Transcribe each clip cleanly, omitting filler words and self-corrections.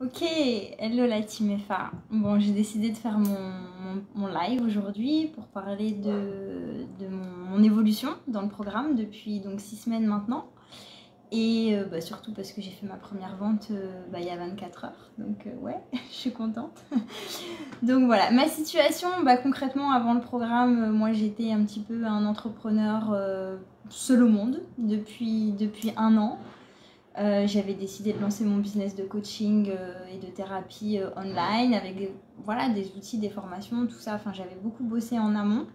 Ok, hello la team FA. Bon, j'ai décidé de faire mon live aujourd'hui pour parler de mon évolution dans le programme depuis donc 6 semaines maintenant. Et surtout parce que j'ai fait ma première vente il y a 24 heures. Donc ouais, je suis contente. Donc voilà, ma situation, concrètement avant le programme, moi j'étais un petit peu un entrepreneur seul au monde depuis 1 an. J'avais décidé de lancer mon business de coaching et de thérapie online avec des outils, des formations, tout ça. Enfin, j'avais beaucoup bossé en amont.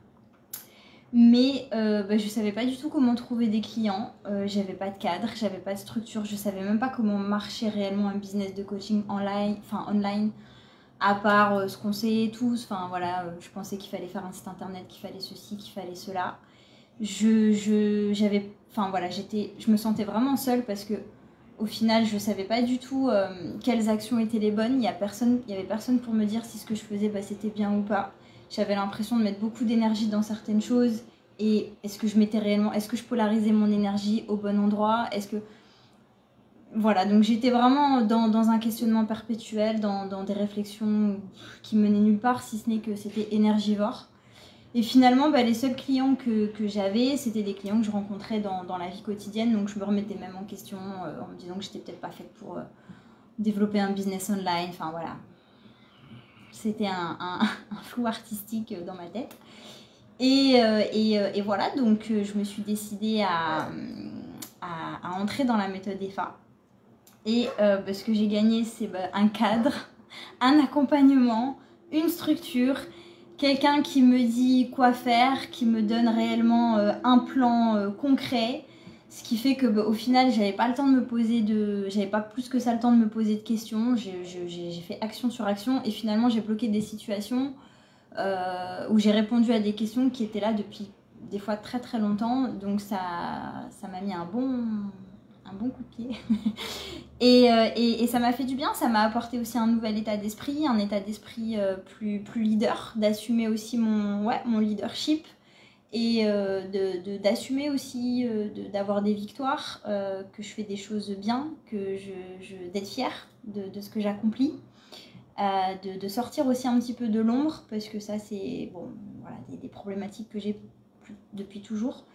Mais je savais pas du tout comment trouver des clients. J'avais pas de cadre, j'avais pas de structure. Je savais même pas comment marchait réellement un business de coaching online, à part ce qu'on sait tous. Enfin voilà, je pensais qu'il fallait faire un site internet, qu'il fallait ceci, qu'il fallait cela. Je me sentais vraiment seule parce que au final, je savais pas du tout quelles actions étaient les bonnes. Il y avait personne pour me dire si ce que je faisais c'était bien ou pas. J'avais l'impression de mettre beaucoup d'énergie dans certaines choses. Et est-ce que je polarisais mon énergie au bon endroit? Voilà, donc j'étais vraiment dans un questionnement perpétuel, dans des réflexions qui menaient nulle part, si ce n'est que c'était énergivore. Et finalement, les seuls clients que j'avais, c'était des clients que je rencontrais dans la vie quotidienne. Donc je me remettais même en question en me disant que j'étais peut-être pas faite pour développer un business online. Enfin voilà, c'était un flou artistique dans ma tête. Et voilà, donc je me suis décidée à entrer dans la méthode EFA. Et ce que j'ai gagné, c'est un cadre, un accompagnement, une structure, quelqu'un qui me dit quoi faire, qui me donne réellement un plan concret, ce qui fait que au final j'avais pas plus que ça le temps de me poser de questions. J'ai fait action sur action et finalement j'ai bloqué des situations où j'ai répondu à des questions qui étaient là depuis des fois très très longtemps, donc ça m'a mis un bon coup de pied. Et ça m'a fait du bien, ça m'a apporté aussi un nouvel état d'esprit, un état d'esprit plus leader, d'assumer aussi mon leadership et d'assumer aussi d'avoir des victoires, que je fais des choses bien, d'être fière de ce que j'accomplis, de sortir aussi un petit peu de l'ombre, parce que ça c'est des problématiques que j'ai depuis toujours.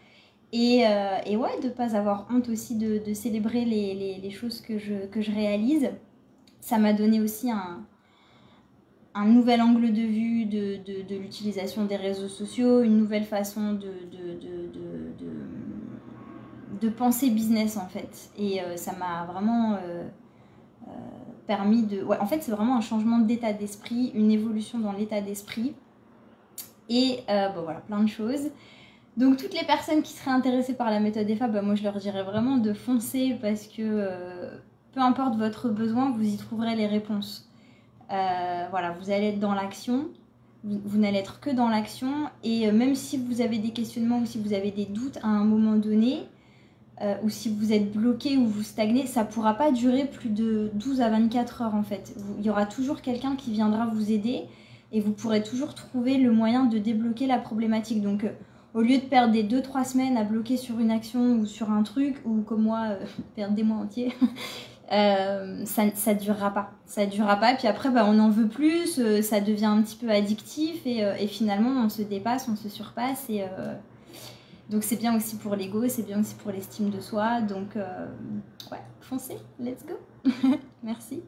Et de ne pas avoir honte aussi de célébrer les choses que je réalise. Ça m'a donné aussi un nouvel angle de vue de l'utilisation des réseaux sociaux, une nouvelle façon de penser business en fait. Et ça m'a vraiment permis de... Ouais, en fait, c'est vraiment un changement d'état d'esprit, une évolution dans l'état d'esprit. Et plein de choses. Donc toutes les personnes qui seraient intéressées par la méthode EFA, moi je leur dirais vraiment de foncer parce que peu importe votre besoin, vous y trouverez les réponses. Vous allez être dans l'action, vous n'allez être que dans l'action et même si vous avez des questionnements ou si vous avez des doutes à un moment donné, ou si vous êtes bloqué ou vous stagnez, ça ne pourra pas durer plus de 12 à 24 heures en fait. Il y aura toujours quelqu'un qui viendra vous aider et vous pourrez toujours trouver le moyen de débloquer la problématique. Donc au lieu de perdre des 2-3 semaines à bloquer sur une action ou sur un truc, ou comme moi, perdre des mois entiers, ça durera pas. Ça durera pas, et puis après, on en veut plus, ça devient un petit peu addictif, et finalement, on se dépasse, on se surpasse, et donc c'est bien aussi pour l'ego, c'est bien aussi pour l'estime de soi, donc foncez, let's go. Merci.